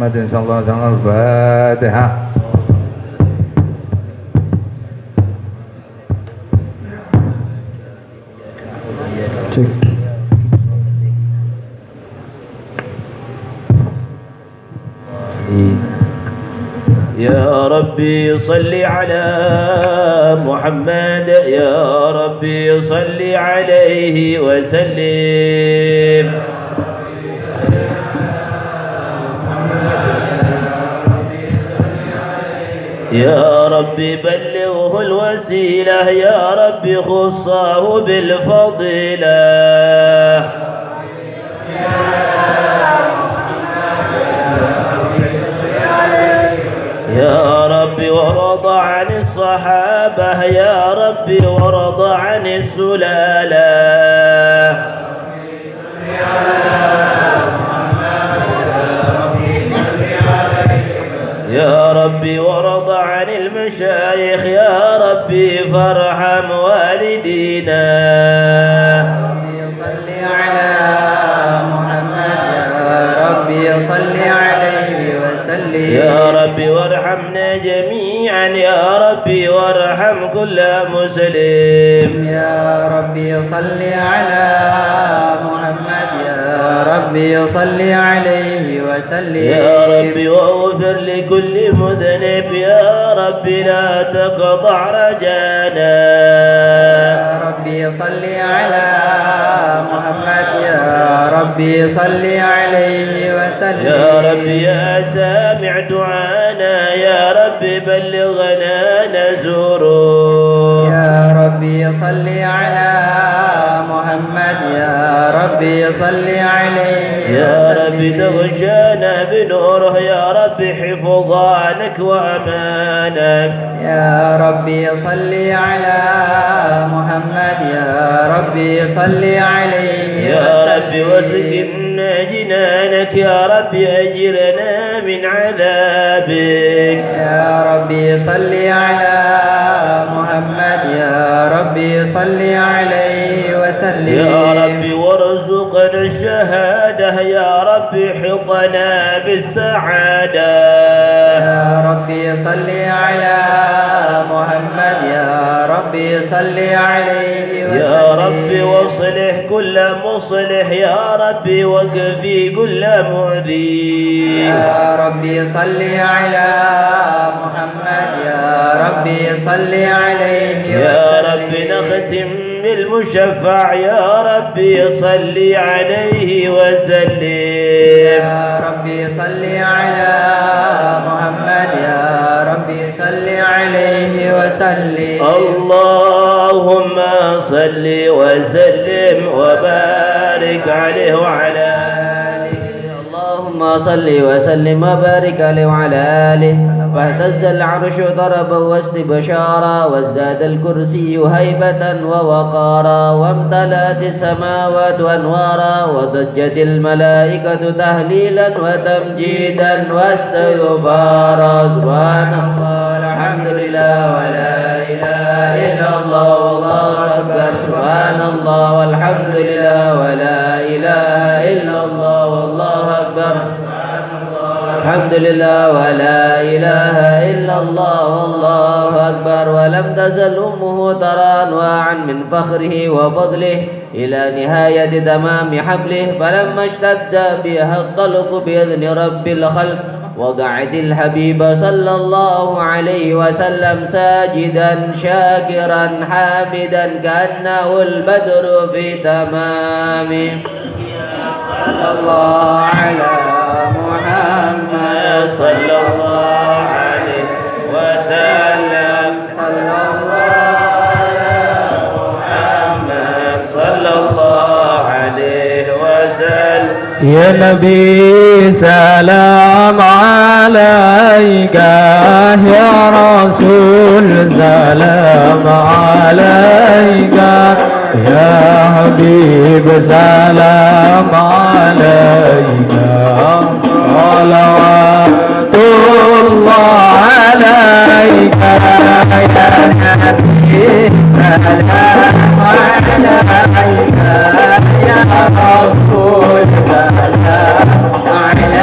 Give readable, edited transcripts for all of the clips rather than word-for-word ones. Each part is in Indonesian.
محمد صلى الله عليه وسلم. الفاتحة. يا ربي صل على محمد، يا ربي صل عليه وسلم. يا ربي بلغه الوسيلة، يا ربي خصه بالفضيلة. يا ربي ورضى عن الصحابة، يا ربي ورضى عن السلالة. يا ربي ورضى عن المشايخ، يا ربي فارحم والدينا. صل على محمد، يا ربي صل عليه وسلم. يا ربي وارحمنا جميعا، يا ربي وارحم كل مسلم. يا ربي صل على محمد، يا ربي صل عليه وسلم. يا ربي واغفر لكل مذنب، يا ربي لا تقطع رجانا. يا ربي صل على محمد، يا ربي صل عليه وسلم. يا ربي يا سامع دعانا، يا ربي بلغنا نزوره. يا ربي صل على محمد، يا ربي صل عليه يا ربي تغشانا بنوره، يا ربي حفظانك وأمانك. يا ربي صل على محمد، يا ربي صل عليه يا ربي واسقنا جنانك، يا ربي أجرنا من عذابك. يا ربي صل على محمد، يا ربي صل عليه وسلم. يا ربي وارزقنا الشهادة، يا ربي حطنا بالسعادة. يا ربي صل على محمد، يا ربي صل عليه وسلم. يا ربي واصلح كل مصلح، يا ربي وكفي كل مؤذي. يا ربي صل على محمد، يا ربي صل عليه وسلم. يا ربي نختم بالمشفع، يا ربي صل عليه وسلم. يا ربي صل على محمد، يا ربي صل عليه وسلم. اللهم صل وسلم وبارك عليه وعلى آله. اللهم صل وسلم وبارك عليه وعلى آله. واهتز العرش ضربا واستبشارا، وازداد الكرسي هيبة ووقارا، وامتلأت السماوات أنوارا، وضجت الملائكة تهليلا وتمجيدا واستغفارا. سبحان الله الحمد لله ولا إله إلا الله والله أكبر. سبحان الله والحمد لله ولا إله إلا الله والله أكبر. الحمد لله ولا إله إلا الله والله أكبر. ولم تزل أمه ترى أنواعا من فخره وفضله إلى نهاية تمام حبله. فلما اشتد بها الطلق بإذن رب الخلق، وضعت الحبيب صلى الله عليه وسلم ساجدا شاكرا حامدا كأنه البدر في تمامه. صلى الله على محمد، صلى الله عليه وسلم. صلى الله على محمد صلى الله عليه وسلم. يا نبي سلام عليك، يا رسول سلام عليك، يا حبيب سلام عليك، صلوات الله عليك. يا نبي سلام عليك، يا رسول سلام عليك،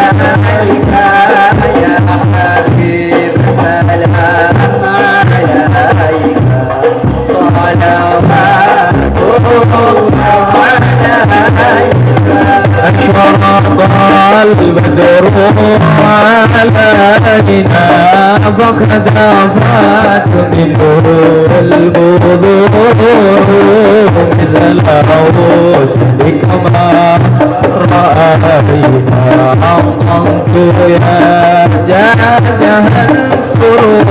علينا فقد عفات منه البذور مثل الغصن كما رأينا عمقت يا جاده السرور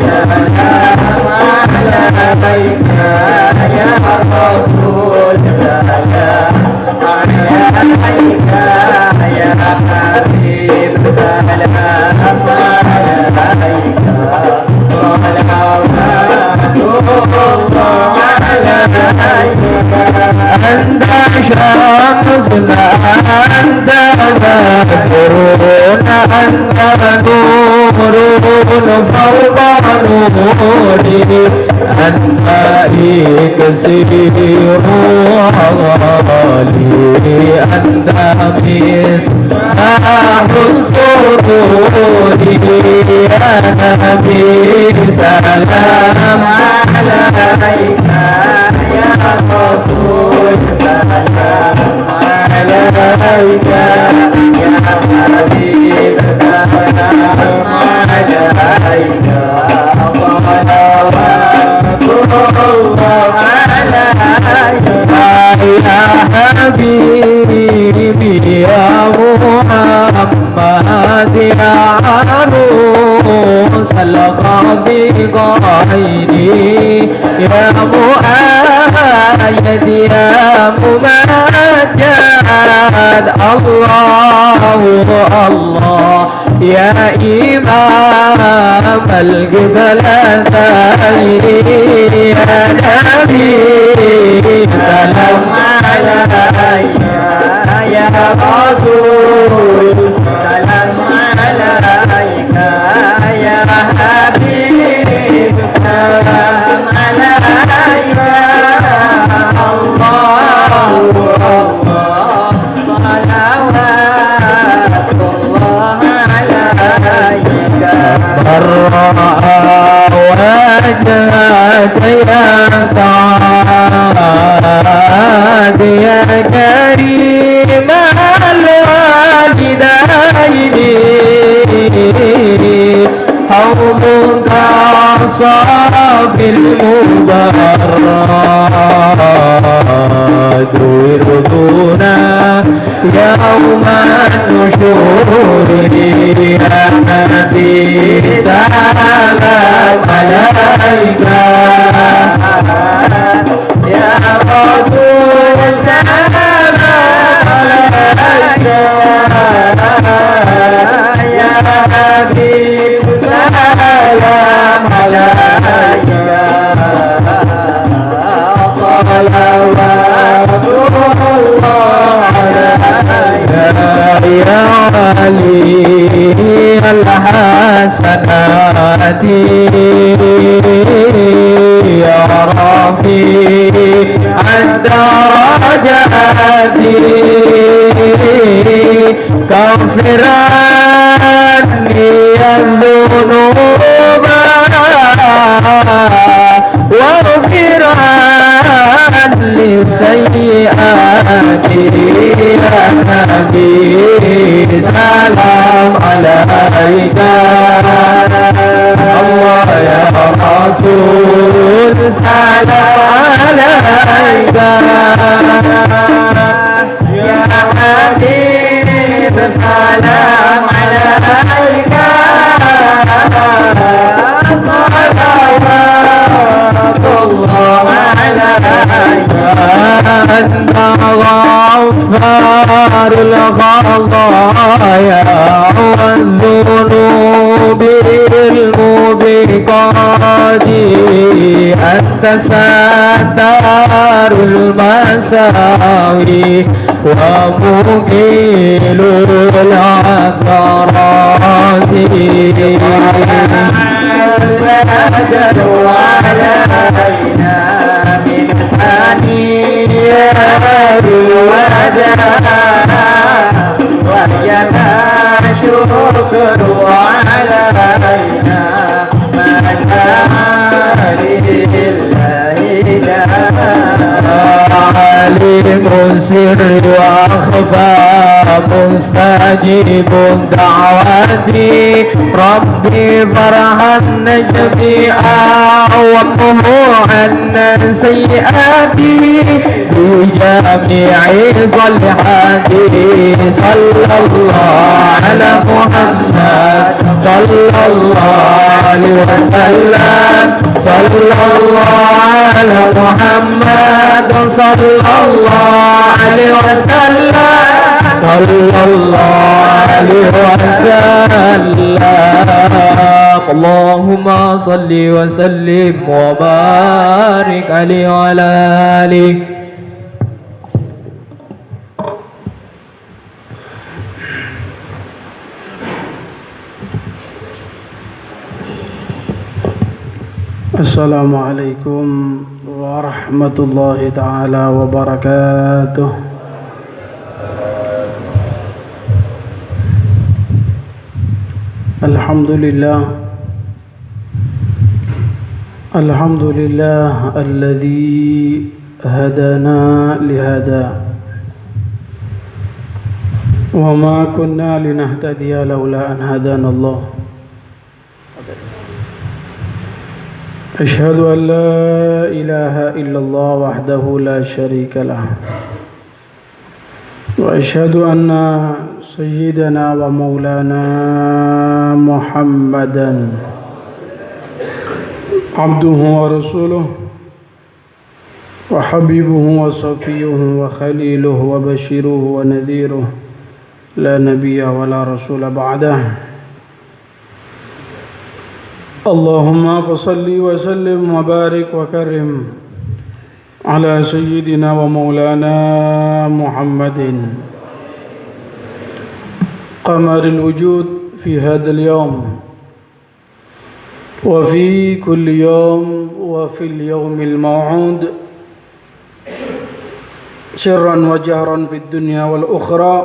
سلام عليك يا رسول سلام عليك يا حبيب سلام عليك صلوات الله عليك أنت شمسنا أنت ذكرنا أنت نور فوق نوري أنت إكسير غالي أنت مصباح سروري يا نبي سلام عليك يا رسول سلام عليك يا حبيب سلام عليك صلوات الله عليك يا حبيبي يا محمد يا عروس الخبيضين يا مؤيد يا ممجد الله الله يا إمام القبلتين يا نبي سلام عليك يا رسول سلام عليك يا حبيب سلام عليك الله الله صلوات الله عليك من رأى وجهك يا سعاد يا كريم الوالدين حوضك صافي المبرد وردنا يوم النشور يا نبي سلام عليك يا رسول سلام عليك يا حبيب سلام عليك صلوات الله عليك يا علي الحسنات يا رفيع الدرجات كفر عني الذنوب واغفر عني سيئاتي يا نبي سلام عليك الله يا رسول سلام عليك يا حبيب سلام عليك صلوات الله عليك أنت غفار الخطايا والذنوب الموبقات أنت ستار المساوي ومقيل العثرات البدر علينا من ثنيات الوداع وجنا شكر علينا ما كان لله عالم السر وأخفى مستجيب الدعوات ربي فرحا جميعا وامه عنا سيئاتي بجميع صالحات صلى الله على محمد صلى الله عليه وسلم صلى الله على محمد صلى الله عليه وسلم صلى الله عليه وسلم اللهم صل وسلم وبارك عليه وعلى آله. Assalamualaikum warahmatullahi taala wabarakatuh. Alhamdulillah alladzi hadana lihada wa ma kunna linahtadiya laula an hadana Allah. أشهد أن لا إله إلا الله وحده لا شريك له وأشهد أن سيدنا ومولانا محمدا عبده ورسوله وحبيبه وصفيه وخليله وبشيره ونذيره لا نبي ولا رسول بعده. اللهم فصل وسلم وبارك وكرم على سيدنا ومولانا محمد قمر الوجود في هذا اليوم وفي كل يوم وفي اليوم الموعود سرا وجهرا في الدنيا والأخرى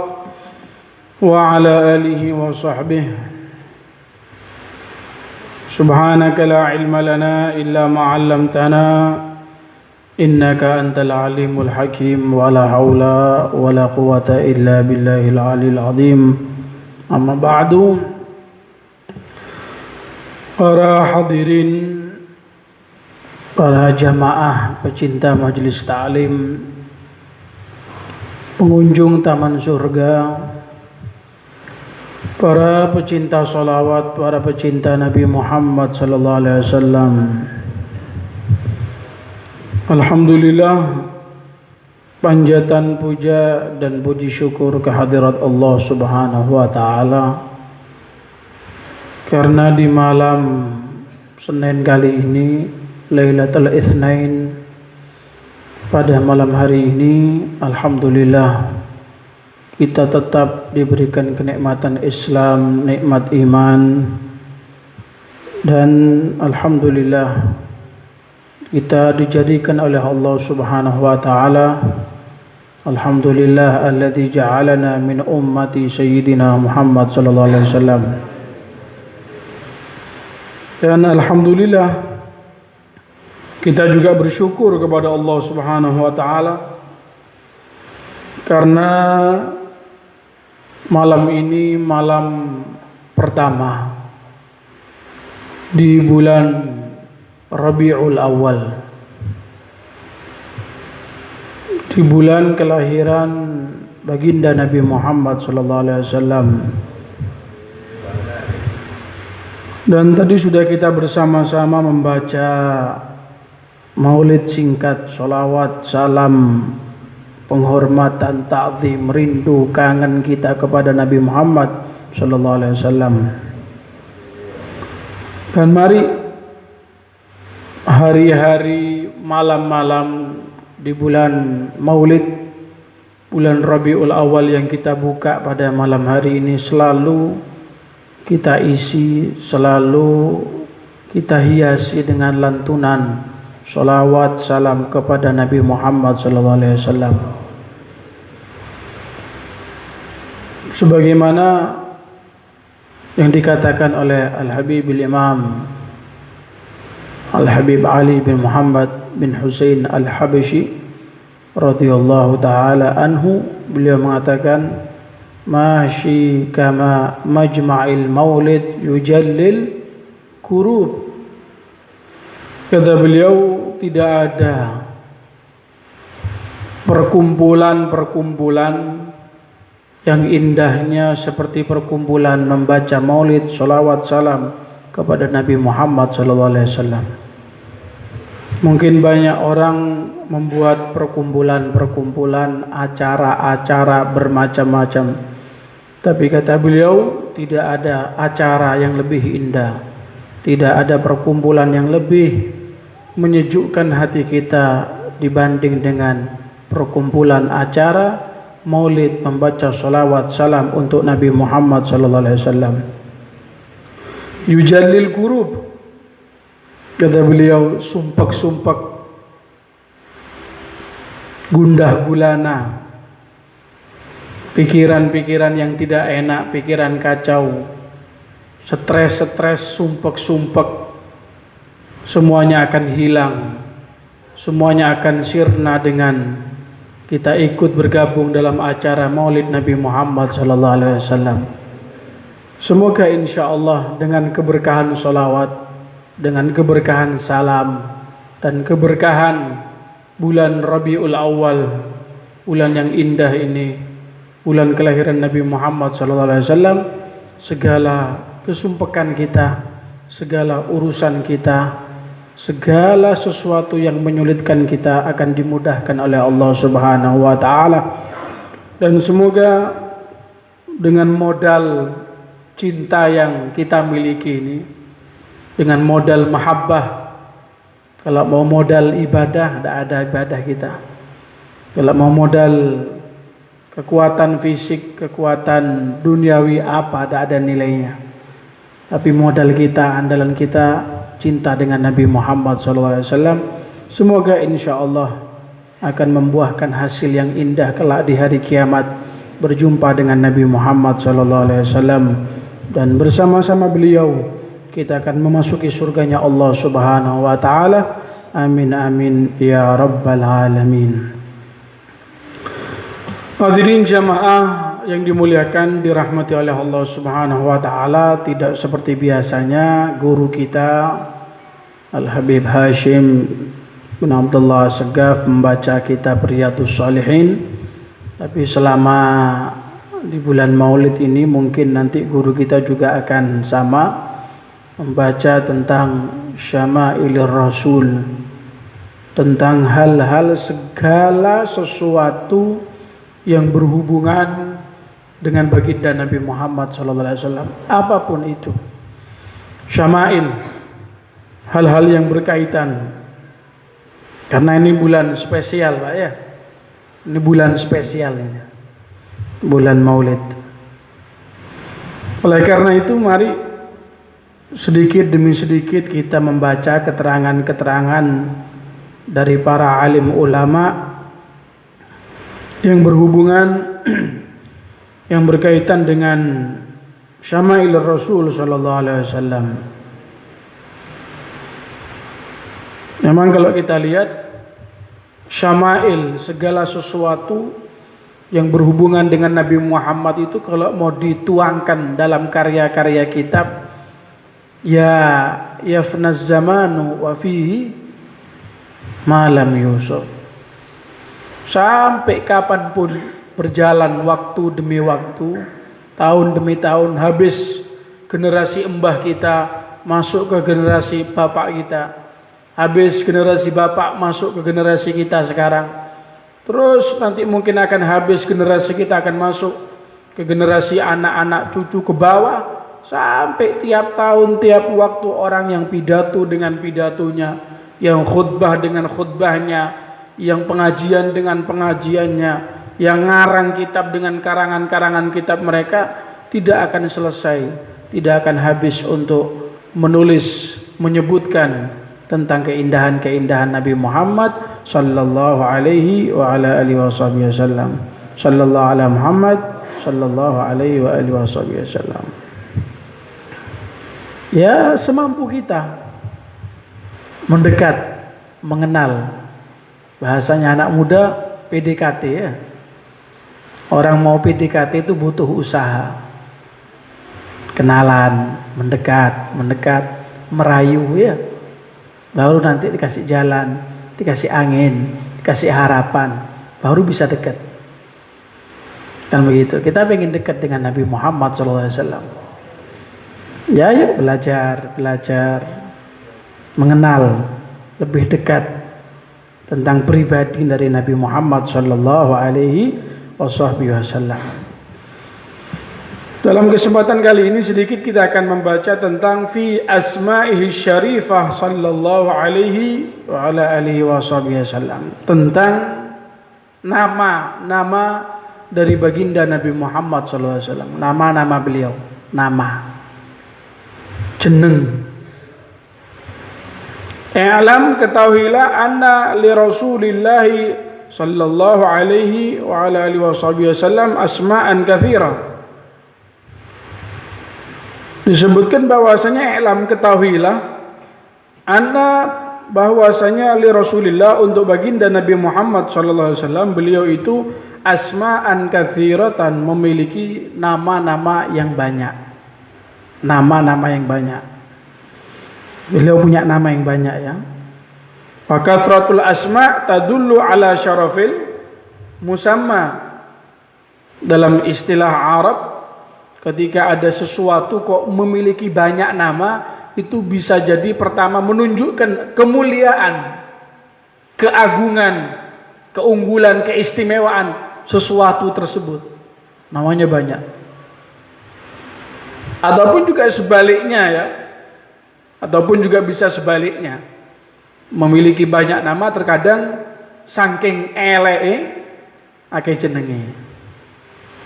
وعلى آله وصحبه. سبحانك لا علم لنا إلا ما علمتنا إنك أنت العليم الحكيم ولا حول ولا قوة إلا بالله العلي العظيم. أما بعد, para hadirin, para jamaah pecinta majelis ta'lim, pengunjung taman surga, para pecinta salawat, para pecinta Nabi Muhammad sallallahu alaihi wasallam. Alhamdulillah, panjatan puja dan puji syukur kehadirat Allah Subhanahu wa taala, karena di malam Senin kali ini, Lailatul Itsnain, pada malam hari ini alhamdulillah kita tetap diberikan kenikmatan Islam, nikmat iman, dan alhamdulillah kita dijadikan oleh Allah Subhanahu wa taala. Alhamdulillah alladzi ja'alana min ummati sayyidina Muhammad sallallahu alaihi wasallam. Dan alhamdulillah kita juga bersyukur kepada Allah Subhanahu wa taala karena malam ini malam pertama di bulan Rabiul Awal, di bulan kelahiran baginda Nabi Muhammad sallallahu alaihi wasallam. Dan tadi sudah kita bersama-sama membaca maulid singkat, sholawat, salam, penghormatan, ta'zim, rindu, kangen kita kepada Nabi Muhammad sallallahu alaihi wasallam. Dan mari hari-hari, malam-malam di bulan Maulid, bulan Rabiul Awal yang kita buka pada malam hari ini selalu kita isi, selalu kita hiasi dengan lantunan sholawat salam kepada Nabi Muhammad sallallahu alaihi wasallam. Sebagaimana yang dikatakan oleh Al-Habibul Imam Al-Habib Ali bin Muhammad bin Husain Al-Habashi radhiyallahu taala anhu, beliau mengatakan Mashi kama majma'il maulid yujallil kurub. Kata beliau, tidak ada perkumpulan-perkumpulan yang indahnya seperti perkumpulan membaca maulid, salawat, salam kepada Nabi Muhammad SAW. Mungkin banyak orang membuat perkumpulan-perkumpulan, acara-acara bermacam-macam. Tapi kata beliau, tidak ada acara yang lebih indah, tidak ada perkumpulan yang lebih menyejukkan hati kita dibanding dengan perkumpulan acara maulid membaca salawat salam untuk Nabi Muhammad SAW. Yujallil kurub, kata beliau, sumpak-sumpak, gundah gulana, pikiran-pikiran yang tidak enak, pikiran kacau, stres-stres, sumpek-sumpek, semuanya akan hilang, semuanya akan sirna dengan kita ikut bergabung dalam acara Maulid Nabi Muhammad SAW. Semoga insya Allah dengan keberkahan salawat, dengan keberkahan salam, dan keberkahan bulan Rabiul Awal, bulan yang indah ini, bulan kelahiran Nabi Muhammad SAW, segala kesumpekan kita, segala urusan kita, segala sesuatu yang menyulitkan kita akan dimudahkan oleh Allah Subhanahu wa Ta'ala. Dan semoga dengan modal cinta yang kita miliki ini, dengan modal mahabbah, kalau mau modal ibadah, tidak ada ibadah kita. Kalau mau modal kekuatan fisik, kekuatan duniawi apa, tidak ada nilainya. Tapi modal kita, andalan kita, cinta dengan Nabi Muhammad SAW. Semoga insya Allah akan membuahkan hasil yang indah kelak di hari kiamat, berjumpa dengan Nabi Muhammad SAW, dan bersama-sama beliau kita akan memasuki surganya Allah Subhanahu wa Ta'ala. Amin amin ya rabbal alamin. Hadirin jamaah yang dimuliakan, dirahmati oleh Allah Subhanahu wa Ta'ala, tidak seperti biasanya guru kita Al-Habib Hashim bin Abdullah Segaf membaca kitab Riyadhus Shalihin. Tapi selama di bulan Maulid ini mungkin nanti guru kita juga akan sama, membaca tentang Syama'ilir Rasul, tentang hal-hal segala sesuatu yang berhubungan dengan baginda Nabi Muhammad SAW, apapun itu. Syama'il, hal-hal yang berkaitan, karena ini bulan spesial Pak ya, ini bulan spesial ini, bulan Maulid. Oleh karena itu mari sedikit demi sedikit kita membaca keterangan-keterangan dari para alim ulama yang berhubungan, yang berkaitan dengan Syama'il Rasul sallallahu alaihi wasallam. Memang kalau kita lihat Syama'il, segala sesuatu yang berhubungan dengan Nabi Muhammad itu kalau mau dituangkan dalam karya-karya kitab, ya yafnaz zamanu wa fihi ma lam yusuf. Sampai kapanpun berjalan waktu demi waktu, tahun demi tahun, habis generasi embah kita masuk ke generasi bapak kita, habis generasi bapak masuk ke generasi kita sekarang, terus nanti mungkin akan habis generasi kita akan masuk ke generasi anak-anak cucu ke bawah, sampai tiap tahun tiap waktu orang yang pidato dengan pidatonya, yang khutbah dengan khutbahnya, yang pengajian dengan pengajiannya, yang ngarang kitab dengan karangan-karangan kitab mereka, tidak akan selesai, tidak akan habis untuk menulis, menyebutkan tentang keindahan-keindahan Nabi Muhammad sallallahu alaihi wa ala alihi wasallam. Sallallahu ala Muhammad sallallahu alaihi wa alihi wasallam. Ya, semampu kita mendekat, mengenal. Bahasanya anak muda PDKT ya. Orang mau PDKT itu butuh usaha. Kenalan, mendekat, merayu ya. Baru nanti dikasih jalan, dikasih angin, dikasih harapan, baru bisa dekat. Kan begitu. Kita pengen dekat dengan Nabi Muhammad SAW. Ya, yuk belajar, mengenal lebih dekat tentang pribadi dari Nabi Muhammad sallallahu alaihi wasallam. Dalam kesempatan kali ini sedikit kita akan membaca tentang fi asma'ihi syarifah sallallahu alaihi wa ala alihi wasallam, tentang nama dari baginda Nabi Muhammad sallallahu alaihi wasallam, nama-nama beliau, nama jeneng. I'lam, ketahuilah, anna li Rasulillah sallallahu alaihi wa ala alihi wasallam asma'an katsira. Disebutkan bahwasanya i'lam, ketahuilah, anna, bahwasanya li Rasulillah, untuk baginda Nabi Muhammad sallallahu alaihi wasallam, beliau itu asma'an katsiratan, memiliki nama-nama yang banyak. Nama-nama yang banyak. Beliau punya nama yang banyak ya. Wa kathratul asma' tadullu ala syarafil musamma. Dalam istilah Arab, ketika ada sesuatu kok memiliki banyak nama, itu bisa jadi pertama menunjukkan kemuliaan, keagungan, keunggulan, keistimewaan sesuatu tersebut. Namanya banyak. Ataupun juga sebaliknya ya. Ataupun juga bisa sebaliknya. Memiliki banyak nama terkadang saking eleke akeh jenenge.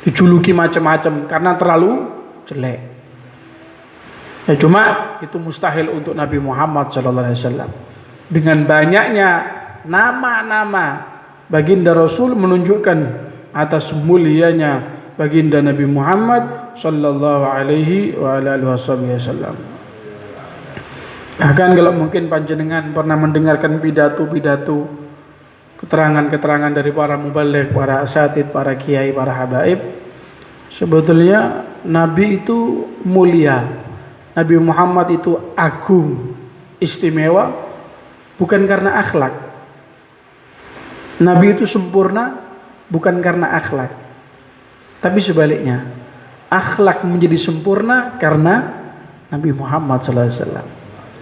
Dijuluki macam-macam karena terlalu jelek. Ya cuma itu mustahil untuk Nabi Muhammad SAW. Dengan banyaknya nama-nama baginda Rasul menunjukkan atas mulianya baginda Nabi Muhammad sallallahu alaihi wa alihi wasallam. Bahkan kalau mungkin panjenengan pernah mendengarkan pidato-pidato, keterangan-keterangan dari para mubaligh, para asatid, para kiai, para habaib, sebetulnya Nabi itu mulia, Nabi Muhammad itu agung, istimewa, bukan karena akhlak. Nabi itu sempurna bukan karena akhlak, tapi sebaliknya, akhlak menjadi sempurna karena Nabi Muhammad SAW.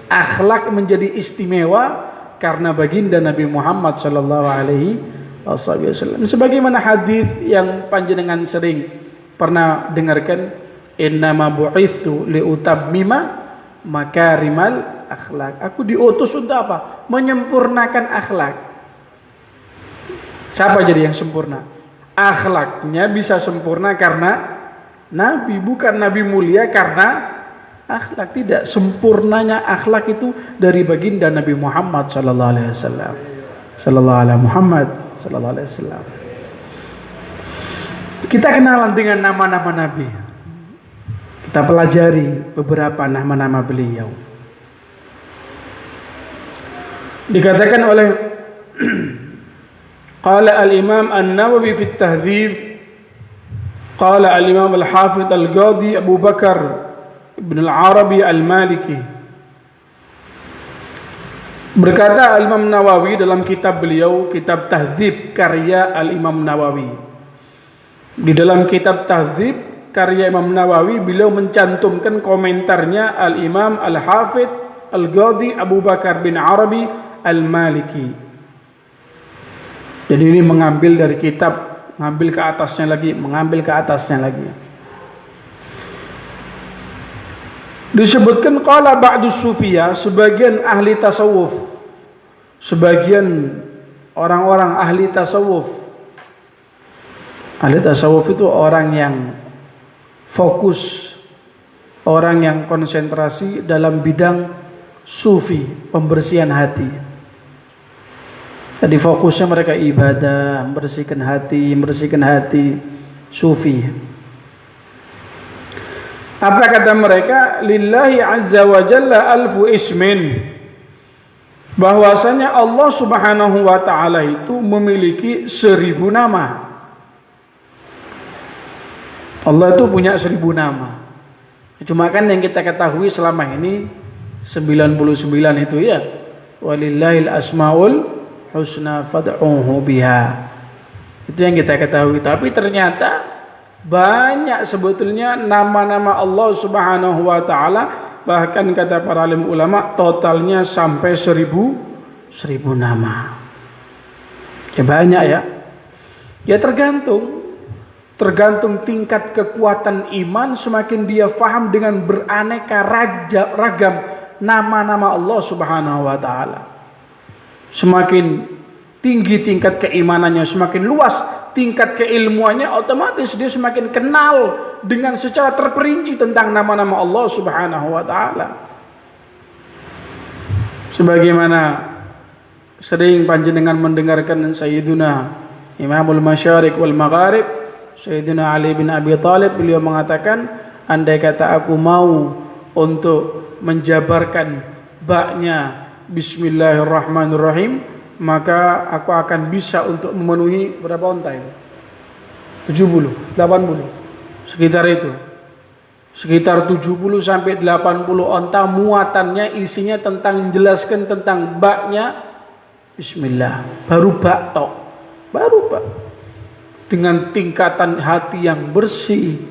Akhlak menjadi istimewa karena baginda Nabi Muhammad sallallahu alaihi wasallam. Sebagaimana hadis yang panjenengan sering pernah dengarkan, innama bu'itsu liutammima makarimal akhlak. Aku diutus untuk apa? Menyempurnakan akhlak. Siapa jadi yang sempurna? Akhlaknya bisa sempurna karena Nabi, bukan Nabi mulia karena akhlak. Tidak, sempurnanya akhlak itu dari baginda Nabi Muhammad sallallahu alaihi wasallam. Sallallahu alaihi Muhammad sallallahu alaihi wasallam. Kita kenalan dengan nama-nama Nabi. Kita pelajari beberapa nama-nama beliau. Dikatakan oleh qala al-Imam An-Nawawi fi at-Tahdzib, qala al-Imam al-Hafidz al-Qadhi Abu Bakar Ibn al-Arabi al-Maliki, berkata al-Imam Nawawi dalam kitab beliau, kitab Tahdzib karya al-Imam Nawawi. Di dalam kitab Tahdzib karya Imam Nawawi, beliau mencantumkan komentarnya al-Imam al-Hafidz al-Qadhi Abu Bakar bin Arabi al-Maliki. Jadi ini mengambil dari kitab, mengambil ke atasnya lagi, mengambil ke atasnya lagi. Disebutkan qala ba'du sufiyah, sebagian ahli tasawuf, sebagian orang-orang ahli tasawuf. Ahli tasawuf itu orang yang fokus, orang yang konsentrasi dalam bidang sufi, pembersihan hati. Jadi fokusnya mereka ibadah, membersihkan hati, sufi. Apa kata mereka? Lillahi azza wa jalla alfu ismin. Bahwasanya Allah subhanahu wa ta'ala itu memiliki 1000 nama. Allah itu punya 1000 nama. Cuma kan yang kita ketahui selama ini 99 itu ya. Walillahil asmaul husna fad'uhu biha. Itu yang kita ketahui. Tapi ternyata banyak sebetulnya nama-nama Allah Subhanahu wa taala, bahkan kata para alim ulama totalnya sampai 1000 nama. Ya banyak ya. Ya tergantung tingkat kekuatan iman, semakin dia faham dengan beraneka ragam nama-nama Allah Subhanahu wa taala. Semakin tinggi tingkat keimanannya, semakin luas tingkat keilmuannya, otomatis dia semakin kenal dengan secara terperinci tentang nama-nama Allah Subhanahu wa taala. Sebagaimana sering panjenengan mendengarkan Sayyiduna Imamul Masyariq wal Magharib, Sayyidina Ali bin Abi Thalib, beliau mengatakan, andai kata aku mau untuk menjabarkan baknya Bismillahirrahmanirrahim, maka aku akan bisa untuk memenuhi berapa onta itu? 70, 80, sekitar itu. Sekitar 70 sampai 80 onta muatannya, isinya tentang menjelaskan tentang baknya Bismillah. Baru bak tok. Baru bak. Dengan tingkatan hati yang bersih,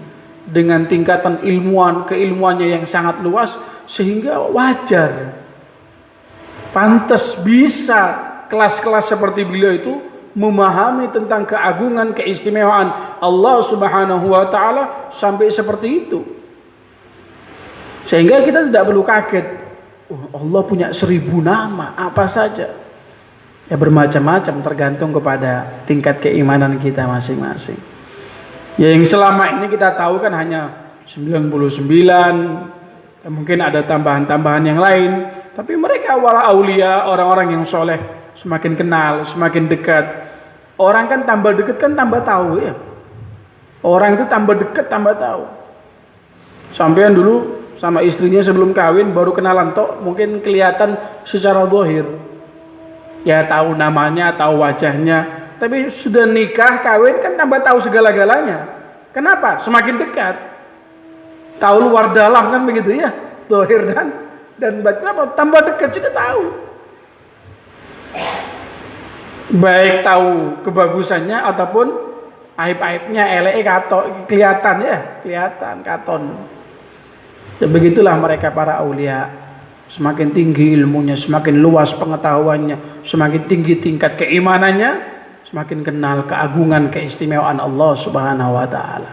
dengan tingkatan keilmuannya yang sangat luas, sehingga wajar, pantas bisa kelas-kelas seperti beliau itu memahami tentang keagungan, keistimewaan Allah Subhanahu wa taala sampai seperti itu. Sehingga kita tidak perlu kaget, Allah punya 1000 nama, apa saja. Ya bermacam-macam, tergantung kepada tingkat keimanan kita masing-masing. Ya yang selama ini kita tahu kan hanya 99, mungkin ada tambahan-tambahan yang lain. Tapi mereka wala aulia, orang-orang yang soleh, semakin kenal, semakin dekat. Orang kan tambah dekat kan tambah tahu ya. Orang itu tambah dekat tambah tahu. Sampean dulu sama istrinya sebelum kawin baru kenalan tok, mungkin kelihatan secara zahir. Ya tahu namanya, tahu wajahnya. Tapi sudah nikah, kawin kan tambah tahu segala-galanya. Kenapa? Semakin dekat. Tahu luar dalam kan begitu ya. Zahir dan batin apa? Tambah dekat sudah tahu. Baik tahu kebagusannya ataupun aib-aibnya, kelihatan ya, kelihatan katon. Ya begitulah mereka para aulia. Semakin tinggi ilmunya, semakin luas pengetahuannya, semakin tinggi tingkat keimanannya, semakin kenal keagungan, keistimewaan Allah Subhanahu wa taala.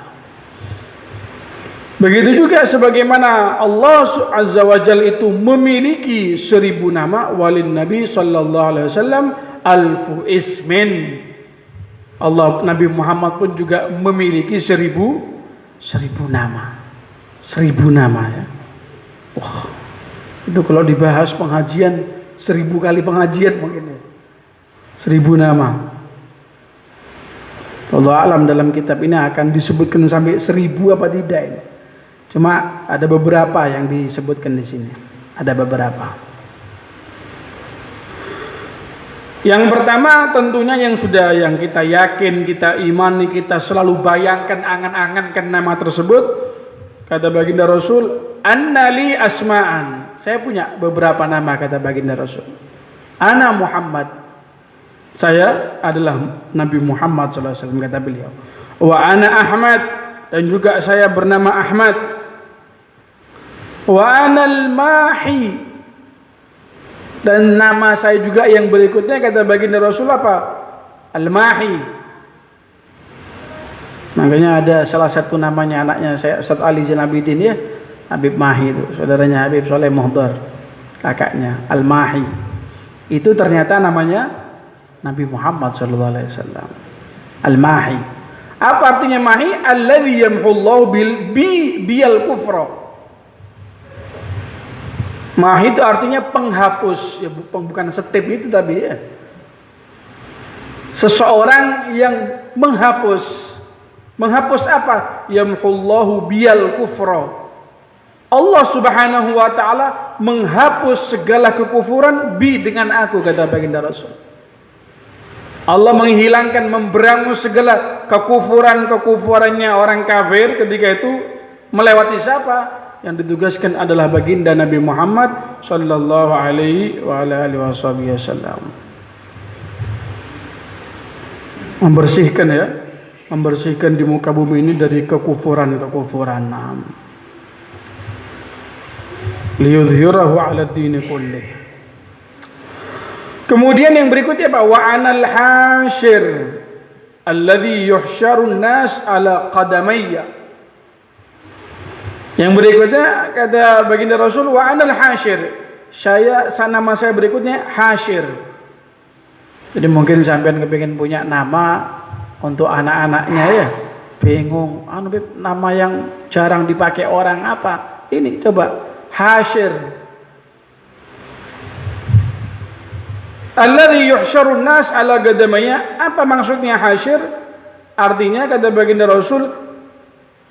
Begitu juga sebagaimana Allah Azza wa Jalla itu memiliki 1000 nama, walin Nabi sallallahu alaihi wasallam alfu ismin. Allah Nabi Muhammad pun juga memiliki 1000 nama. 1000 nama ya. Wah. Itu kalau dibahas pengajian 1000 kali pengajian mungkin ya. 1000 nama. Allah alam dalam kitab ini akan disebutkan sampai 1000 apa tidak ini. Cuma ada beberapa yang disebutkan di sini. Ada beberapa. Yang pertama tentunya yang kita yakin, kita imani, kita selalu bayangkan, angan-angankan nama tersebut. Kata baginda Rasul, annali asma'an. Saya punya beberapa nama, kata baginda Rasul. Ana Muhammad. Saya adalah Nabi Muhammad SAW, kata beliau. Wa ana Ahmad. Dan juga saya bernama Ahmad. Wa ana al-Mahi. Dan nama saya juga yang berikutnya, kata baginda Rasul apa? Al-Mahi. Makanya ada salah satu namanya anaknya saya, Ustaz Ali Zain Abidin ya. Habib Mahi itu, saudaranya Habib Soleh Muhdar, kakaknya Al-Mahi. Itu ternyata namanya Nabi Muhammad SAW. Al-Mahi. Apa artinya Mahi? Alladzi yamhullahu biyal kufra. Mahi itu artinya penghapus, ya bukan setip itu tapi ya. Seseorang yang menghapus. Menghapus apa? Yamhullahu biyal kufra. Allah Subhanahu wa taala menghapus segala kekufuran dengan aku, kata baginda Rasul. Allah menghilangkan, memberangus segala kekufurannya orang kafir ketika itu melewati siapa? Yang ditugaskan adalah baginda Nabi Muhammad sallallahu alaihi wasallam. Membersihkan di muka bumi ini dari kekufuran. Liyudhhirahu 'ala ad-din kullih. Kemudian yang berikutnya bahwa anal hasyir alladhi yuhsyarun nas ala qadamayya. Yang berikutnya kata baginda Rasul wa anal hasyir. Nama saya berikutnya hasyir. Jadi mungkin sampean kepingin punya nama untuk anak-anaknya ya. Bingung, nama yang jarang dipakai orang apa? Ini coba hasyir. Alladhi yuhsyarun nas ala qadamayya. Apa maksudnya hasyir? Artinya kata baginda Rasul,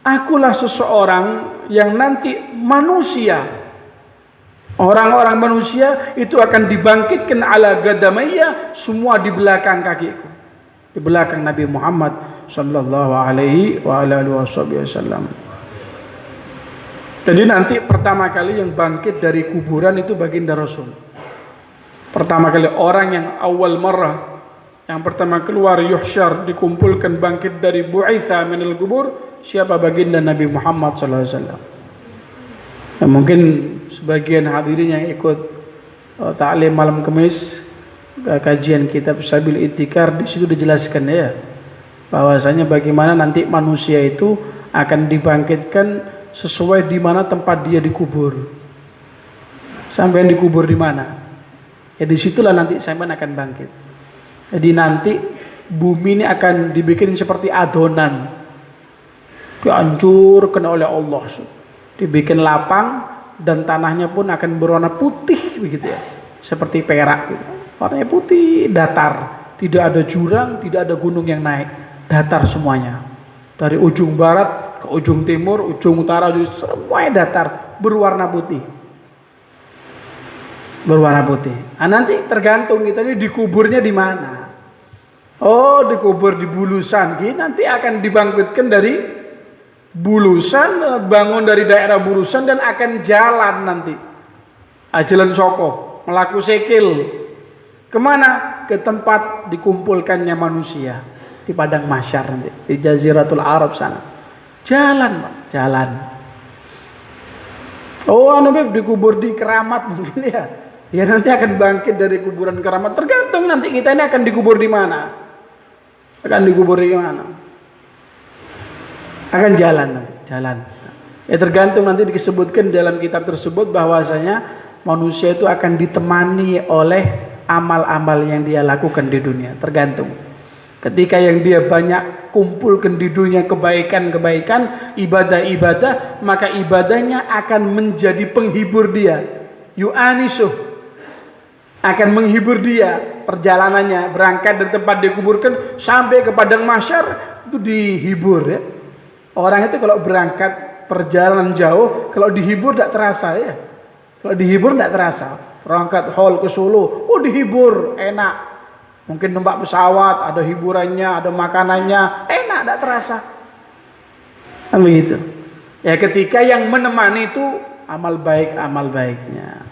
akulah seseorang yang nanti manusia, orang-orang manusia itu akan dibangkitkan ala qadamayya, semua di belakang kakiku, di belakang Nabi Muhammad sallallahu alaihi wasallam. Jadi nanti pertama kali yang bangkit dari kuburan itu baginda Rasul. Pertama kali orang yang awal marrah, yang pertama keluar yuhsyar, dikumpulkan bangkit dari bu'itha minal kubur, siapa? Baginda Nabi Muhammad sallallahu alaihi wasallam. Nah, mungkin sebagian hadirin yang ikut ta'lim malam Kamis, kajian kitab Sabil Itikar, di situ dijelaskan ya bahwasanya bagaimana nanti manusia itu akan dibangkitkan sesuai di mana tempat dia dikubur. Sampai dikubur di mana? Ya disitulah nanti sampean akan bangkit. Jadi nanti bumi ini akan dibikin seperti adonan, dihancurkan oleh Allah, dibikin lapang dan tanahnya pun akan berwarna putih begitu ya, seperti perak gitu. Warnanya putih, datar, tidak ada jurang, tidak ada gunung yang naik, datar semuanya. Dari ujung barat ke ujung timur, ujung utara, semuanya datar, berwarna putih. Berwarna putih. Nah, nanti tergantung kita ini dikuburnya di mana. Oh, dikubur di Bulusan. Nanti akan dibangkitkan dari Bulusan, bangun dari daerah Bulusan dan akan jalan nanti. Jalan Soko, melaku Sekil. Kemana? Ke tempat dikumpulkannya manusia di padang mahsyar nanti, di Jaziratul Arab sana. Jalan, Pak, jalan. Oh, dikubur di Keramat mungkin ya. Ya nanti akan bangkit dari kuburan Keramat. Tergantung nanti kita ini akan dikubur di mana. Akan dikubur di mana. Akan jalan nanti, jalan. Ya tergantung nanti disebutkan dalam kitab tersebut bahwasanya manusia itu akan ditemani oleh amal-amal yang dia lakukan di dunia. Tergantung. Ketika yang dia banyak kumpulkan di dunia kebaikan-kebaikan, ibadah-ibadah, maka ibadahnya akan menjadi penghibur dia. Yu'anisuh, akan menghibur dia. Perjalanannya berangkat dari tempat dikuburkan sampai ke padang mahsyar itu dihibur ya. Orang itu kalau berangkat perjalanan jauh, kalau dihibur tidak terasa ya. Kalau dihibur tidak terasa. Berangkat haul ke Solo, oh dihibur, enak. Mungkin numpak pesawat, ada hiburannya, ada makanannya, enak, tidak terasa. Begitu. Ya ketika yang menemani itu amal baiknya,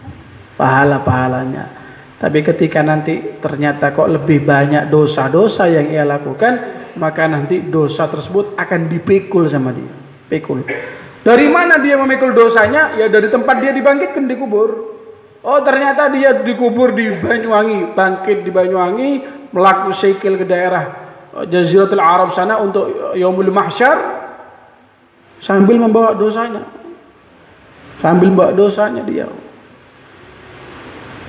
pahala-pahalanya. Tapi ketika nanti ternyata kok lebih banyak dosa-dosa yang ia lakukan, maka nanti dosa tersebut akan dipikul sama dia. Pikul. Dari mana dia memikul dosanya? Ya dari tempat dia dibangkitkan, dikubur. Oh ternyata dia dikubur di Banyuwangi, bangkit di Banyuwangi, melaku Sekil ke daerah Jaziratul Arab sana untuk Yaumul Mahsyar, sambil membawa dosanya. Sambil membawa dosanya dia.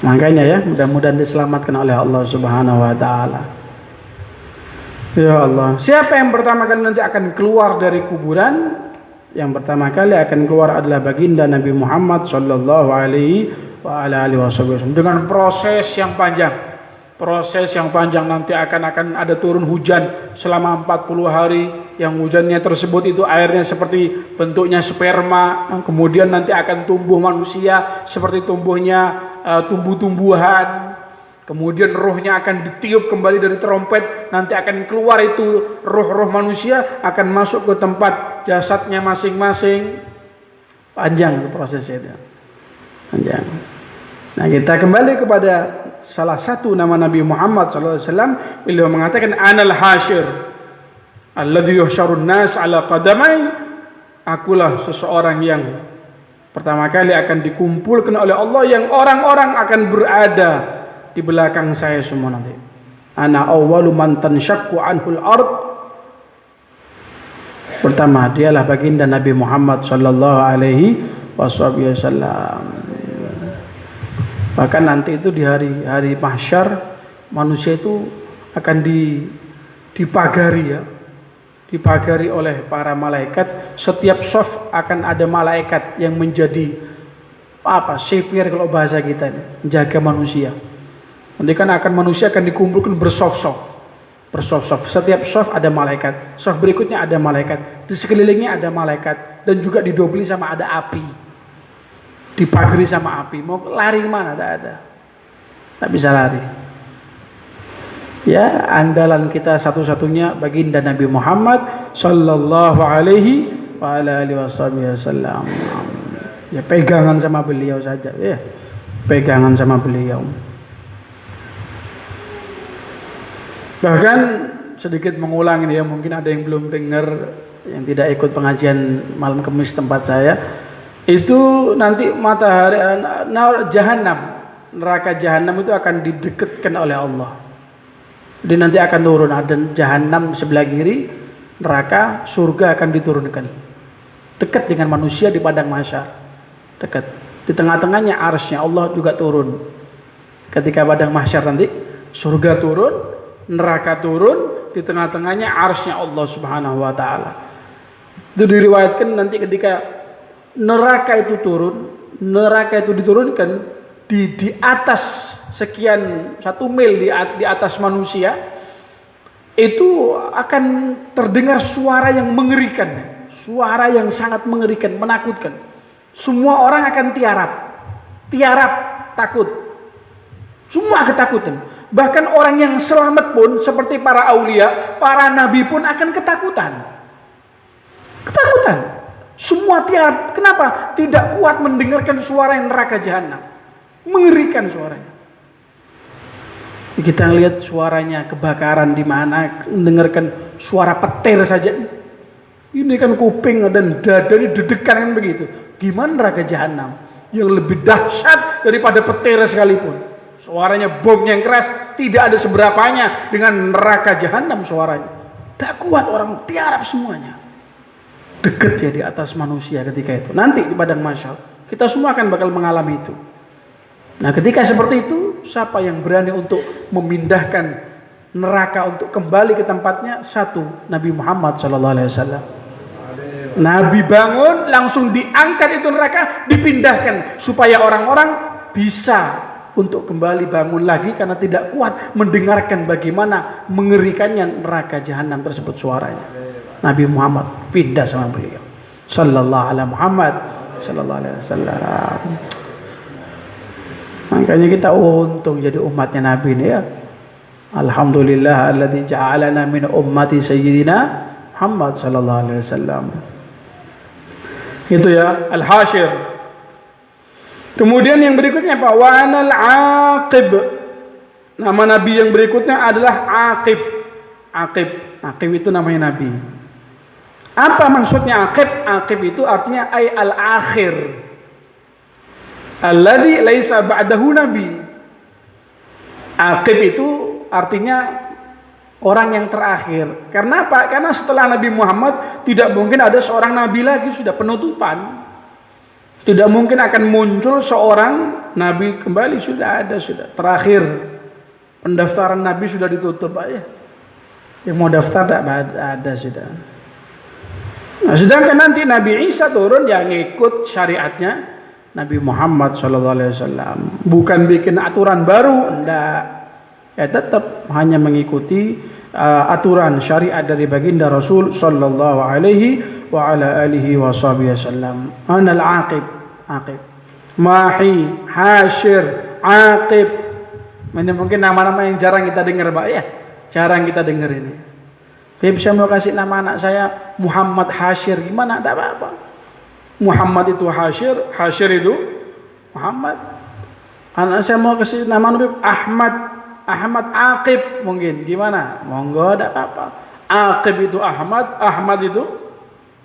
Makanya ya, mudah-mudahan diselamatkan oleh Allah Subhanahu wa taala. Ya Allah, siapa yang pertama kali nanti akan keluar dari kuburan? Yang pertama kali akan keluar adalah baginda Nabi Muhammad sallallahu alaihi wasallam dengan proses yang panjang. Proses yang panjang nanti akan ada turun hujan selama 40 hari, yang hujannya tersebut itu airnya seperti bentuknya sperma, kemudian nanti akan tumbuh manusia seperti tumbuhnya tumbuh-tumbuhan. Kemudian rohnya akan ditiup kembali dari trompet, nanti akan keluar itu roh-roh manusia, akan masuk ke tempat jasadnya masing-masing. Panjang itu prosesnya itu. Panjang. Nah, kita kembali kepada salah satu nama Nabi Muhammad SAW. Beliau mengatakan, Anal Hashir alladhi yuhsyarun nas ala qadamai. Akulah seseorang yang pertama kali akan dikumpulkan oleh Allah, yang orang-orang akan berada di belakang saya semua nanti. Ana awwalu man tanshaqqu anhul ard. Pertama, dialah baginda Nabi Muhammad sallallahu alaihi wasallam. Bahkan nanti itu di hari mahsyar, manusia itu akan dipagari ya. Dipagari oleh para malaikat. Setiap shaf akan ada malaikat yang menjadi sipir kalau bahasa kita ini, menjaga manusia. Nanti kan manusia akan dikumpulkan bersof-sof. Setiap sof ada malaikat. Sof berikutnya ada malaikat. Di sekelilingnya ada malaikat. Dan juga didobeli sama ada api. Dipagari sama api. Mau lari mana? Tidak ada. Tak bisa lari. Ya, andalan kita satu-satunya baginda Nabi Muhammad sallallahu alaihi wa ala alihi wasallam. Ya, pegangan sama beliau saja. Ya, pegangan sama beliau. Bahkan sedikit mengulang ini ya, mungkin ada yang belum dengar, yang tidak ikut pengajian malam Kamis tempat saya. Itu nanti matahari Jahannam, neraka Jahannam itu akan didekatkan oleh Allah. Jadi nanti akan turun, ada Jahannam sebelah kiri, neraka, surga akan diturunkan. Dekat dengan manusia di padang mahsyar. Dekat. Di tengah-tengahnya arsy-Nya Allah juga turun. Ketika padang mahsyar nanti, surga turun, neraka turun, di tengah-tengahnya arsy-Nya Allah Subhanahu wa taala. Itu diriwayatkan nanti ketika neraka itu turun, neraka itu diturunkan di atas sekian 1 mil di atas manusia, itu akan terdengar suara yang mengerikan, suara yang sangat mengerikan, menakutkan. Semua orang akan tiarap, takut. Semua ketakutan. Bahkan orang yang selamat pun seperti para aulia, para nabi pun akan ketakutan. Semua tiarap. Kenapa? Tidak kuat mendengarkan suara yang neraka Jahannam. Mengerikan suaranya. Kita lihat suaranya kebakaran di mana, mendengarkan suara petir saja. Ini kan kuping dan dada ini dedekan kan begitu. Gimana neraka Jahannam yang lebih dahsyat daripada petir sekalipun. Suaranya bom yang keras, tidak ada seberapanya dengan neraka Jahannam suaranya. Tak kuat, orang tiarap semuanya. Dekat ya di atas manusia ketika itu. Nanti di padang mahsyar kita semua akan bakal mengalami itu. Nah, ketika seperti itu, siapa yang berani untuk memindahkan neraka untuk kembali ke tempatnya? Satu, Nabi Muhammad SAW. Nabi bangun, langsung diangkat itu neraka, dipindahkan supaya orang-orang bisa untuk kembali bangun lagi karena tidak kuat mendengarkan bagaimana mengerikannya neraka Jahannam tersebut suaranya. Nabi Muhammad pindah sama beliau. Sallallahu alaihi Muhammad sallallahu alaihi wasallam. Makanya kita untung jadi umatnya Nabi ini ya. Alhamdulillah alladzi ja'alana min ummati sayyidina Muhammad sallallahu alaihi wasallam. Itu ya, Al-Hasyir. Kemudian yang berikutnya apa? Wa anal aqib. Nama Nabi yang berikutnya adalah Aqib. Aqib itu namanya Nabi. Apa maksudnya Aqib? Aqib itu artinya ay al-akhir. Alladzi laisa ba'dahu nabi. Aqib itu artinya orang yang terakhir. Karena apa? Karena setelah Nabi Muhammad tidak mungkin ada seorang nabi lagi, sudah penutupan. Tidak mungkin akan muncul seorang nabi kembali, sudah ada, sudah terakhir. Pendaftaran nabi sudah ditutup aja. Yang mau daftar tidak ada sudah. Nah, sedangkan nanti Nabi Isa turun yang ikut syariatnya Nabi Muhammad SAW. Bukan bikin aturan baru, enggak. Ya tetap hanya mengikuti aturan syariat dari baginda Rasul sallallahu alaihi wa ala alihi wasallam. Anal aqib. Mahi, hasyir, aqib. Ini mungkin nama-nama yang jarang kita dengar, Pak ya. Jarang kita dengar ini. Tapi saya mau kasih nama anak saya Muhammad Hashir, gimana? Tidak apa-apa. Muhammad itu Hashir, Hashir itu Muhammad. Anak saya mau kasih nama Nabi Ahmad Aqib mungkin, gimana? Monggo, tidak apa-apa. Aqib itu Ahmad, Ahmad itu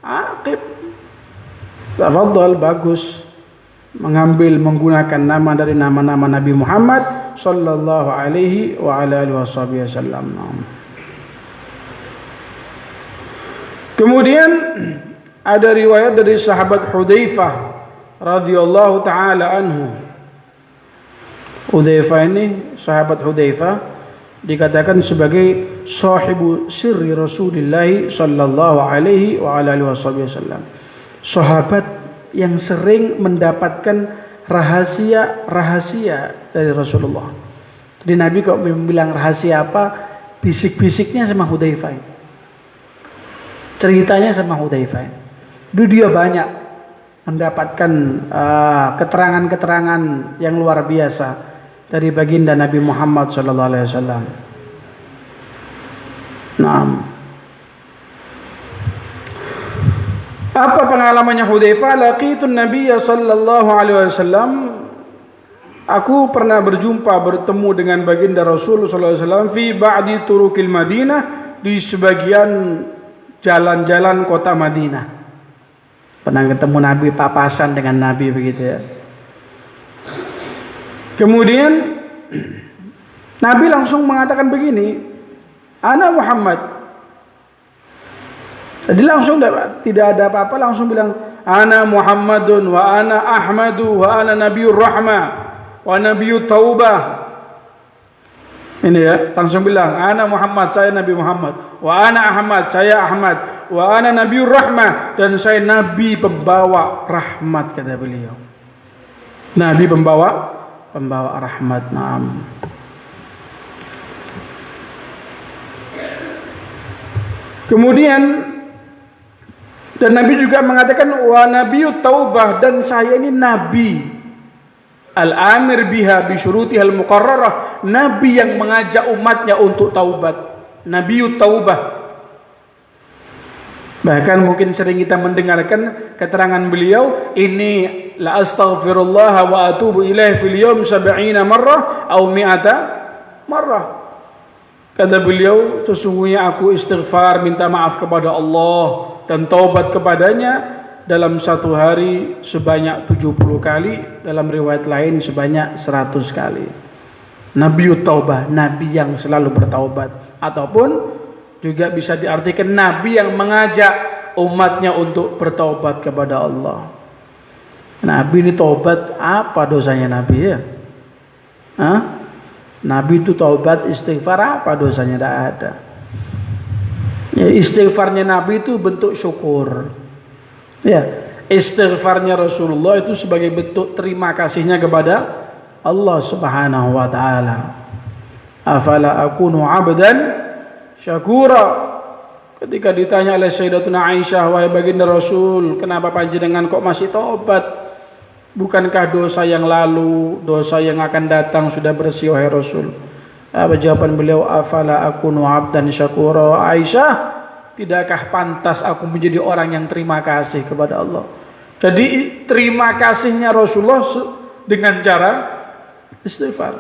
Aqib. Tafadhal, bagus. Menggunakan nama dari nama-nama Nabi Muhammad sallallahu alaihi wa ala alihi wasallam. Kemudian ada riwayat dari sahabat Hudzaifah radhiyallahu taala anhu. Hudzaifah ini, sahabat Hudzaifah dikatakan sebagai sahibu sirri Rasulullah sallallahu alaihi wa ala alihi wasallam. Sahabat yang sering mendapatkan rahasia-rahasia dari Rasulullah. Jadi Nabi kok bilang rahasia apa, bisik-bisiknya sama Hudzaifah. Ceritanya sama Hudzaifah. Dulu dia banyak mendapatkan keterangan-keterangan yang luar biasa dari baginda Nabi Muhammad sallallahu alaihi wasallam. Naam. Apa pengalamannya Hudzaifah? Laqitun Nabiyya sallallahu alaihi wasallam. Aku pernah bertemu dengan baginda Rasul sallallahu alaihi wasallam fi ba'di turukil Madinah, di sebagian jalan-jalan kota Madinah. Pernah ketemu Nabi, papasan dengan Nabi begitu ya. Kemudian Nabi langsung mengatakan begini, "Ana Muhammad." Jadi langsung tidak ada apa-apa, langsung bilang ana Muhammadun wa ana Ahmadu wa ana Nabiyur Rahmah wa Nabiyut Taubah. Ini ya, langsung bilang ana Muhammad, saya Nabi Muhammad, wa ana Ahmad, saya Ahmad, wa ana Nabiyur Rahmah, dan saya Nabi pembawa rahmat, kata beliau. Nabi pembawa rahmat. Naam. Kemudian dan Nabi juga mengatakan wa nabiyut taubah, dan saya ini nabi al-amir biha bi syurutihal muqarrarah, nabi yang mengajak umatnya untuk taubat, nabiyut taubah. Bahkan mungkin sering kita mendengarkan keterangan beliau, ini la astaghfirullah wa atubu ilaih fil yawm 70 marrah atau 100 marrah. Kata beliau, sesungguhnya aku istighfar, minta maaf kepada Allah dan taubat kepadanya dalam satu hari sebanyak 70 kali, dalam riwayat lain sebanyak 100 kali. Nabiut taubah, nabi yang selalu bertaubat, ataupun juga bisa diartikan nabi yang mengajak umatnya untuk bertaubat kepada Allah. Nabi ini taubat, apa dosanya Nabi ya? Hah? Nabi itu taubat, istighfar, apa dosanya? Tidak ada. Ya, istighfarnya Nabi itu bentuk syukur. Ya, istighfarnya Rasulullah itu sebagai bentuk terima kasihnya kepada Allah Subhanahu wa taala. Afala akunu 'abdan syakura. Ketika ditanya oleh Sayyidatuna Aisyah, wahai baginda Rasul, kenapa panjenengan kok masih taubat? Bukankah dosa yang lalu, dosa yang akan datang sudah bersih, wahai Rasul? Apa jawaban beliau? Afala akunu 'abdan syakura. Aisyah, tidakkah pantas aku menjadi orang yang terima kasih kepada Allah? Jadi terima kasihnya Rasulullah dengan cara istighfar.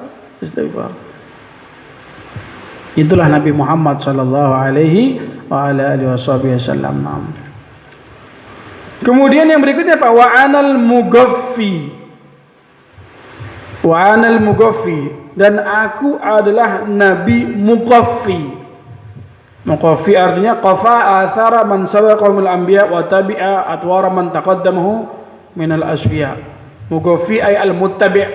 Itulah Nabi Muhammad sallallahu alaihi wa ala alihi wasallam. Kemudian yang berikutnya Pak, wa anal mugaffi, dan aku adalah Nabi Muqaffi. Muqaffi artinya qafa athara man sabaqahumul anbiya wa tabi'a atwara man taqaddamahu minal asfiya. Muqaffi ay al-muttabi'.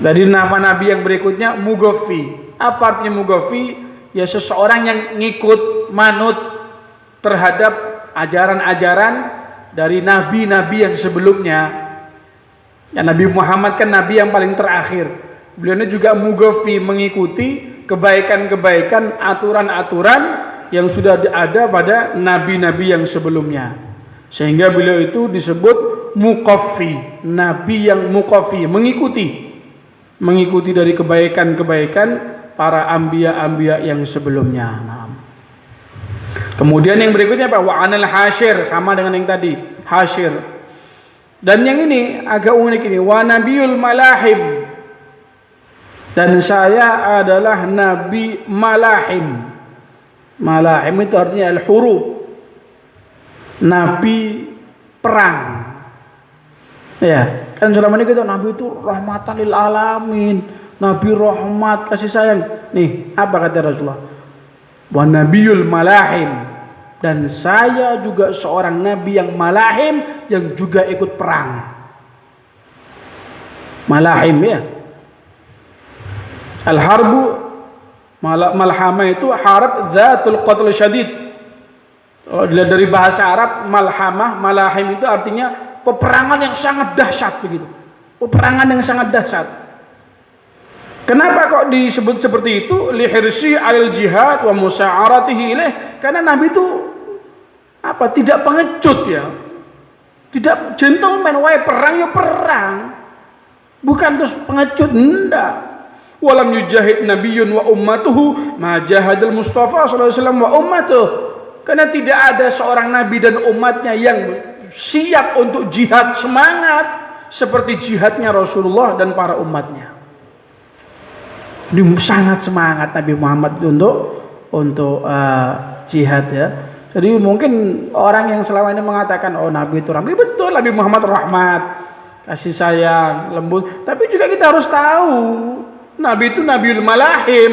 Dari nama Nabi yang berikutnya Muqaffi. Apa artinya Muqaffi? Ya seseorang yang ngikut, manut terhadap ajaran-ajaran dari nabi-nabi yang sebelumnya. Ya, Nabi Muhammad kan nabi yang paling terakhir. Beliau ini juga Muqaffi, mengikuti kebaikan-kebaikan, aturan-aturan yang sudah ada pada nabi-nabi yang sebelumnya. Sehingga beliau itu disebut Muqaffi, nabi yang Muqaffi, mengikuti. mengikuti dari kebaikan-kebaikan para anbiya-anbiya yang sebelumnya. Nah. Kemudian yang berikutnya apa? Wa anal hasyir, sama dengan yang tadi, hasyir. Dan yang ini agak unik ini, wa nabiyul malahim. Dan saya adalah nabi malahim. Malahim itu artinya al-hurub. Nabi perang. Ya, kan selama ini kita nabi itu rahmatan lil alamin, nabi rahmat, kasih sayang. Nih, apa kata Rasulullah? Wa nabiyul malahim. Dan saya juga seorang nabi yang malahim, yang juga ikut perang. Malahim ya. Al-harbu malhamah itu harab dzatul qatl syadid. Dari bahasa Arab malhamah, malahim itu artinya peperangan yang sangat dahsyat begitu. Peperangan yang sangat dahsyat. Kenapa kok disebut seperti itu? Lihirsi alil jihad wa musa'aratihi ilaih. Karena Nabi itu apa? Tidak pengecut ya. Tidak gentleman, wae perang ya perang. Bukan terus pengecut, enggak. Walam yujahid nabiyyun wa ummatuhu ma jahadal Mustafa sallallahu alaihi wasallam wa ummatuh. Karena tidak ada seorang nabi dan umatnya yang siap untuk jihad semangat seperti jihadnya Rasulullah dan para umatnya. Ini sangat semangat Nabi Muhammad untuk jihad ya. Jadi mungkin orang yang selama ini mengatakan oh Nabi itu rahmat, betul Nabi Muhammad rahmat, kasih sayang, lembut. Tapi juga kita harus tahu Nabi itu Nabiul Malahim,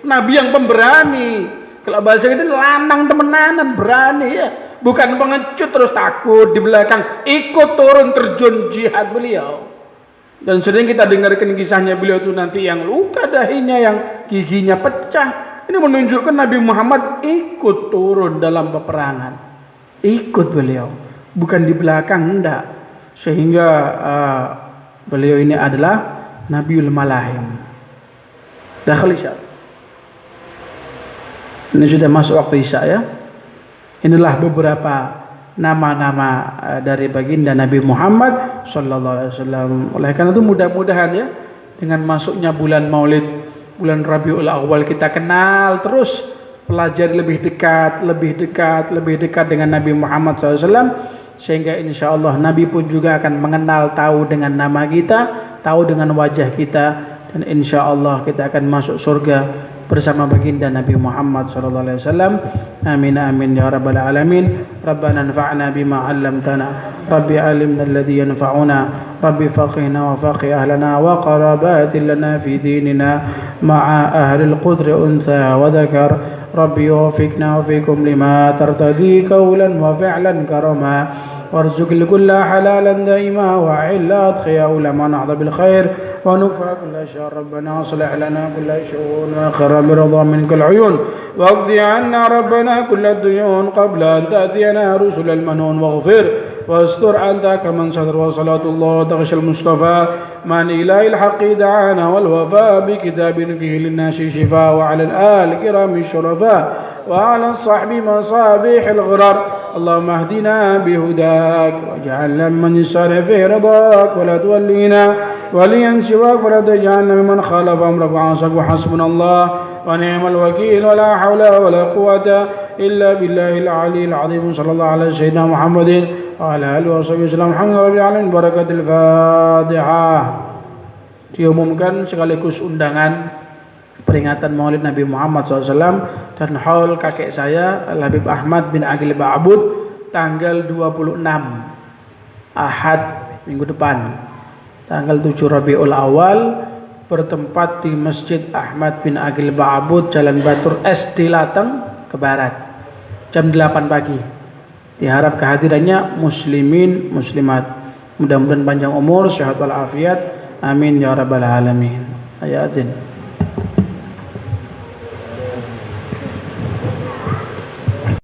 Nabi yang pemberani. Kalau bahasa kita lanang temenanan, berani ya. Bukan pengecut terus takut di belakang, ikut turun terjun jihad beliau. Dan sering kita dengarkan kisahnya beliau itu nanti yang luka dahinya, yang giginya pecah. Ini menunjukkan Nabi Muhammad ikut turun dalam peperangan. Ikut beliau, bukan di belakang, enggak. Sehingga beliau ini adalah Nabiul Malahim. Dakhal Isya. Ini sudah masuk waktu Isya ya. Inilah beberapa nama-nama dari baginda Nabi Muhammad sallallahu alaihi wasallam. Oleh karena itu mudah-mudahan ya dengan masuknya bulan Maulid, bulan Rabiul Awal, kita kenal terus, pelajari lebih dekat dengan Nabi Muhammad SAW, sehingga insya Allah Nabi pun juga akan mengenal, tahu dengan nama kita, tahu dengan wajah kita, dan insya Allah kita akan masuk surga bersama baginda Nabi Muhammad sallallahu alaihi wasallam. Amin amin ya rabbal alamin. Rabbana anfa'na bima 'allamtana. Rabbi 'allimna alladhi yanfa'una. Rabbi faqihna wa faqih ahlana wa qarabatin lana fi dinina ma'a ahli al-qudri untha wa dhakar. Rabbi wafiqna wa fikum lima tartadi qawlan wa fi'lan karama. وارزق لكل حلالا دائما وعلا أدخيا ما نعض بالخير ونفع كل شر. ربنا اصلح لنا كل شؤون واخر برضا منك العيون واقضي عنا ربنا كل الديون قبل أن تأتينا رسل المنون واغفر واستر أنت كمن ستر. وصلاة الله تغشى المصطفى من إله الحق دعانا والوفاء بكتاب فيه للناس شفاء وعلى الآل كرام الشرفاء وعلى الصحب مصابيح الغرار. اللهم اهدنا بهداك واجعلنا من يسار في رضاك ولا تولينا وليا سواك ولا تجعلنا ممن خالف أمرك وعصاك. وحسبنا الله ونعم الوكيل ولا حول ولا قوة إلا بالله العلي العظيم. صلى الله على سيدنا محمد وعلى آله وصحبه وسلم. الحمد لله barakatil Fatihah. Diumumkan sekaligus undangan peringatan Maulid Nabi Muhammad SAW dan haul kakek saya Al-Habib Ahmad bin Aqil Ba'bud tanggal 26 Ahad minggu depan, tanggal 7 Rabiul Awal, bertempat di Masjid Ahmad bin Aqil Ba'bud, Jalan Batur S di Lateng ke barat, jam 8 pagi. Diharap kehadirannya muslimin muslimat. Mudah-mudahan panjang umur, sehat walafiat. Amin ya rabbal alamin. Ayatin.